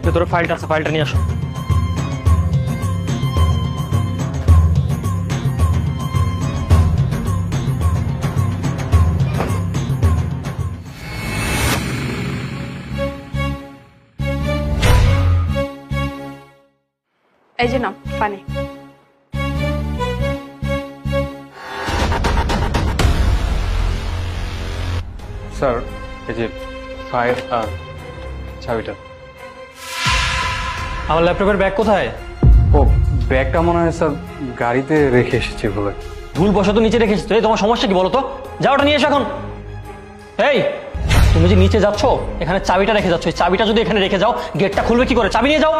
ভেতরে ফাইলটা আছে, ফাইলটা নিয়ে আসো। এই যে নাও পানি। স্যার এই যে ফাইল আর চাবিটা। আমার ল্যাপটপের ব্যাগ কোথায়? ও ব্যাগটা মনে হয় স্যার গাড়িতে রেখে এসেছি বলে। ভুল বশত নিচে রেখে এসেছো। এই তোমার সমস্যা কি বলো তো? যাও ওটা নিয়ে এসো এখন। এই তুমি যে নিচে যাচ্ছ, এখানে চাবিটা রেখে যাচ্ছ, এই চাবিটা যদি এখানে রেখে যাও গেটটা খুলবে কি করে? চাবি নিয়ে যাও।